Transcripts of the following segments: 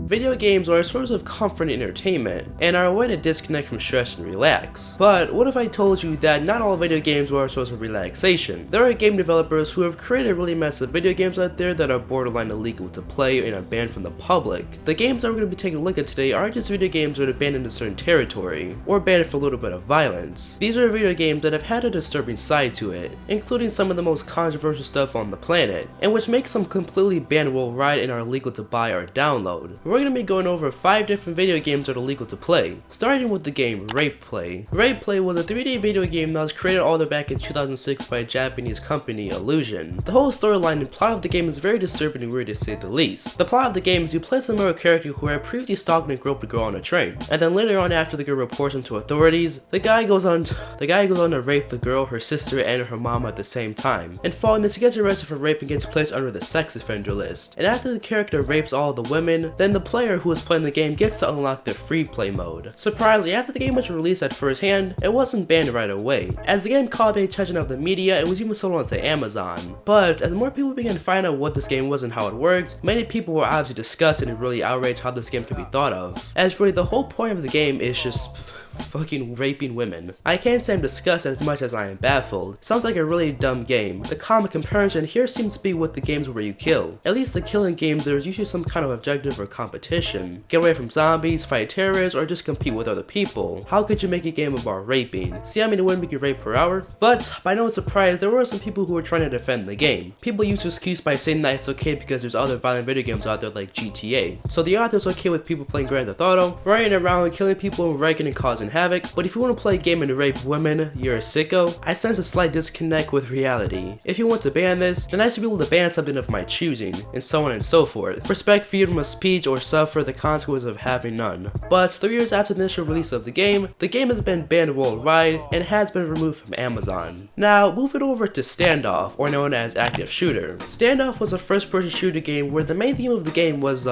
Video games are a source of comfort and entertainment, and are a way to disconnect from stress and relax. But what if I told you that not all video games are a source of relaxation? There are game developers who have created really messed up video games out there that are borderline illegal to play and are banned from the public. The games that we're going to be taking a look at today aren't just video games that are banned in a certain territory, or banned for a little bit of violence. These are video games that have had a disturbing side to it, including some of the most controversial stuff on the planet, and which makes them completely banned worldwide and are illegal to buy or download. We're going to be going over 5 different video games that are illegal to play, starting with the game Rapelay. Rapelay was a 3D video game that was created all the way back in 2006 by a Japanese company, Illusion. The whole storyline and plot of the game is very disturbing and weird to say the least. The plot of the game is you play some male character who had previously stalked and groped a girl on a train, and then later on, after the girl reports him to authorities, the guy goes on to rape the girl, her sister, and her mom at the same time. And following this, he gets arrested for rape and gets placed under the sex offender list. And after the character rapes all the women, then the player who is playing the game gets to unlock the free play mode. Surprisingly, after the game was released at first hand, it wasn't banned right away, as the game caught the attention of the media and was even sold onto Amazon. But as more people began to find out what this game was and how it worked, many people were obviously disgusted and really outraged how this game could be thought of, as really the whole point of the game is just fucking raping women. I can't say I'm disgusted as much as I am baffled. Sounds like a really dumb game. The common comparison here seems to be with the games where you kill. At least the killing games, there's usually some kind of objective or competition. Get away from zombies, fight terrorists, or just compete with other people. How could you make a game about raping? See how many women you can rape per hour? But by no surprise, there were some people who were trying to defend the game. People use this excuse by saying that it's okay because there's other violent video games out there like GTA. So the author's okay with people playing Grand Theft Auto, running around, killing people, and wrecking and causing havoc, but if you want to play a game and rape women, you're a sicko. I sense a slight disconnect with reality. If you want to ban this, then I should be able to ban something of my choosing, and so on and so forth. Respect freedom of speech or suffer the consequences of having none. But 3 years after the initial release of the game has been banned worldwide and has been removed from Amazon. Now, moving over to Standoff, or known as Active Shooter. Standoff was a first-person shooter game where the main theme of the game was,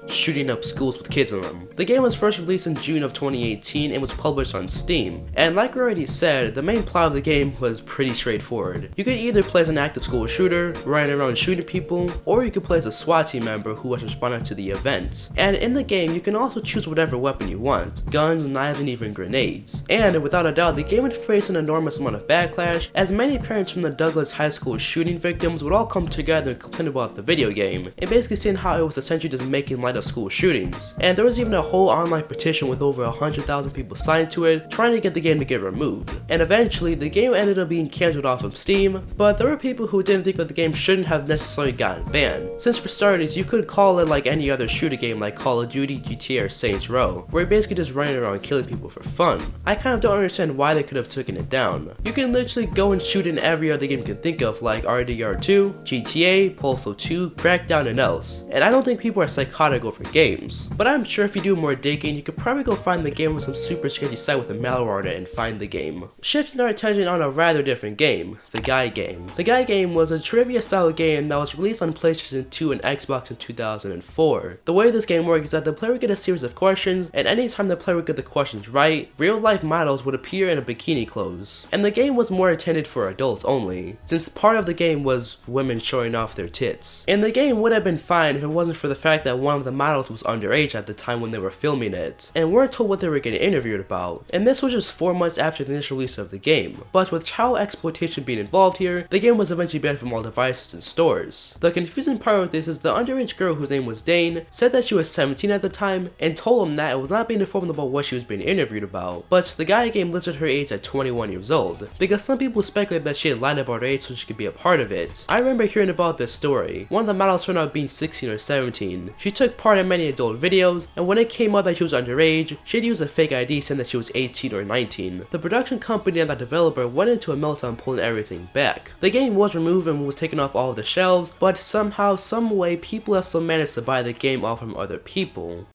shooting up schools with kids in them. The game was first released in June of 2018 and was published on Steam. And like I already said, the main plot of the game was pretty straightforward. You could either play as an active school shooter, running around shooting people, or you could play as a SWAT team member who was responding to the event. And in the game, you can also choose whatever weapon you want, guns, knives, and even grenades. And without a doubt, the game would face an enormous amount of backlash, as many parents from the Douglas High School shooting victims would all come together and complain about the video game, and basically saying how it was essentially just making light of school shootings. And there was even a whole online petition with over 100,000 people signed to it, trying to get the game to get removed. And eventually, the game ended up being cancelled off of Steam, but there were people who didn't think that the game shouldn't have necessarily gotten banned. Since for starters, you could call it like any other shooter game like Call of Duty, GTA, or Saints Row, where you're basically just running around killing people for fun. I kind of don't understand why they could have taken it down. You can literally go and shoot in every other game you can think of, like RDR2, GTA, Postal 2, Crackdown, and else. And I don't think people are psychotic over games. But I'm sure if you do more digging, you could probably go find the game on some super sketchy site with a malware on it and find the game. Shifting our attention on a rather different game, the Guy Game. The Guy Game was a trivia style game that was released on PlayStation 2 and Xbox in 2004. The way this game works is that the player would get a series of questions, and anytime the player would get the questions right, real life models would appear in a bikini clothes. And the game was more intended for adults only, since part of the game was women showing off their tits. And the game would have been fine if it wasn't for the fact that one of the models was underage at the time when they were filming it, and weren't told what they were getting interviewed about. And this was just 4 months after the initial release of the game. But with child exploitation being involved here, the game was eventually banned from all devices and stores. The confusing part with this is the underage girl, whose name was Dane, said that she was 17 at the time and told him that it was not being informed about what she was being interviewed about. But the Guy Game listed her age at 21 years old, because some people speculate that she had lied about her age so she could be a part of it. I remember hearing about this story. One of the models turned out being 16 or 17. She took part in many adult videos, and when it came out that she was underage, she'd used a fake ID saying that she was 18 or 19. The production company and the developer went into a meltdown pulling everything back. The game was removed and was taken off all of the shelves, but somehow, some way, people have still managed to buy the game off from other people.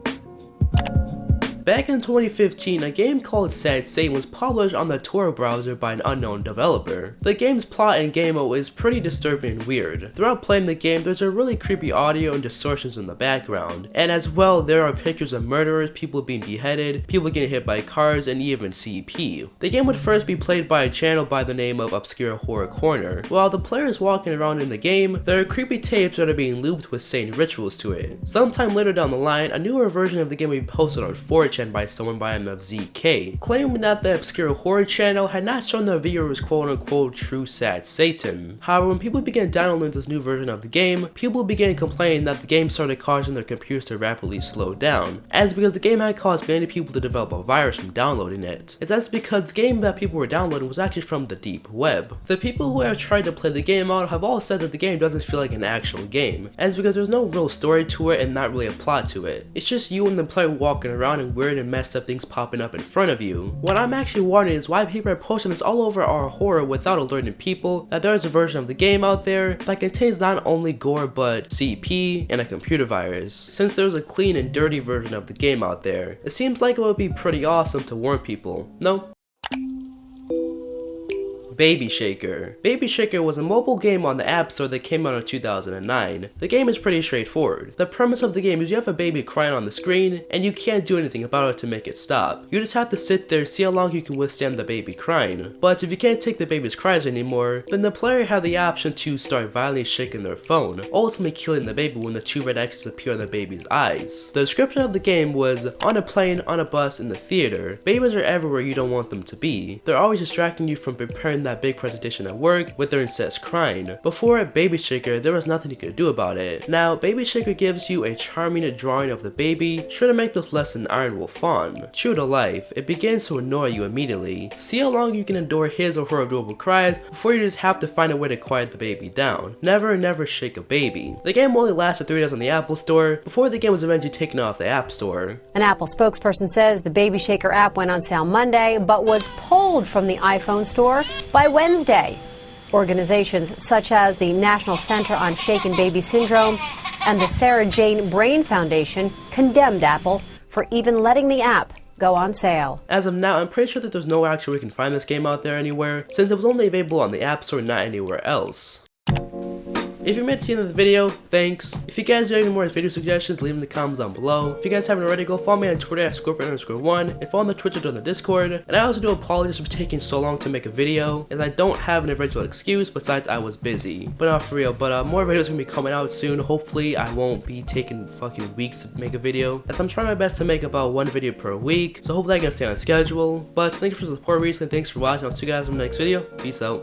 Back in 2015, a game called Sad Satan was published on the Tor browser by an unknown developer. The game's plot and game mode is pretty disturbing and weird. Throughout playing the game, there's a really creepy audio and distortions in the background, and as well there are pictures of murderers, people being beheaded, people getting hit by cars, and even CP. The game would first be played by a channel by the name of Obscure Horror Corner. While the player is walking around in the game, there are creepy tapes that are being looped with Satan rituals to it. Sometime later down the line, a newer version of the game will be posted on 4chan by someone by the name of ZK, claiming that the Obscure Horror channel had not shown the video was quote-unquote true Sad Satan. However, when people began downloading this new version of the game, people began complaining that the game started causing their computers to rapidly slow down, as because the game had caused many people to develop a virus from downloading it. That's because the game that people were downloading was actually from the deep web. The people who have tried to play the game out have all said that the game doesn't feel like an actual game, as because there's no real story to it and not really a plot to it. It's just you and the player walking around and weird and messed up things popping up in front of you. What I'm actually wondering is why people are posting this all over our horror without alerting people that there is a version of the game out there that contains not only gore but CP and a computer virus. Since there's a clean and dirty version of the game out there, it seems like it would be pretty awesome to warn people, no? Baby Shaker. Baby Shaker was a mobile game on the App Store that came out in 2009. The game is pretty straightforward. The premise of the game is you have a baby crying on the screen, and you can't do anything about it to make it stop. You just have to sit there and see how long you can withstand the baby crying. But if you can't take the baby's cries anymore, then the player had the option to start violently shaking their phone, ultimately killing the baby when the two red X's appear on the baby's eyes. The description of the game was, on a plane, on a bus, in the theater. Babies are everywhere you don't want them to be. They're always distracting you from preparing that big presentation at work with their incest crying. Before at Baby Shaker, there was nothing you could do about it. Now, Baby Shaker gives you a charming drawing of the baby, sure to make those less than Iron Wolf fun. True to life, it begins to annoy you immediately. See how long you can endure his or her adorable cries before you just have to find a way to quiet the baby down. Never shake a baby. The game only lasted 3 days on the Apple Store before the game was eventually taken off the App Store. An Apple spokesperson says the Baby Shaker app went on sale Monday, but was pulled from the iPhone store by Wednesday. Organizations such as the National Center on Shaken Baby Syndrome and the Sarah Jane Brain Foundation condemned Apple for even letting the app go on sale. As of now, I'm pretty sure that there's no actual way you can find this game out there anywhere, since it was only available on the App Store, not anywhere else. If you made it to the end of the video, thanks. If you guys have any more video suggestions, leave them in the comments down below. If you guys haven't already, go follow me on Twitter at Scorpion_1 and follow on the Twitch or on the Discord. And I also do apologize for taking so long to make a video, as I don't have an eventual excuse besides I was busy. But not for real, but more videos are gonna be coming out soon. Hopefully I won't be taking fucking weeks to make a video, as I'm trying my best to make about 1 video per week. So hopefully I can stay on schedule. But thank you for the support recently, thanks for watching. I'll see you guys in the next video. Peace out.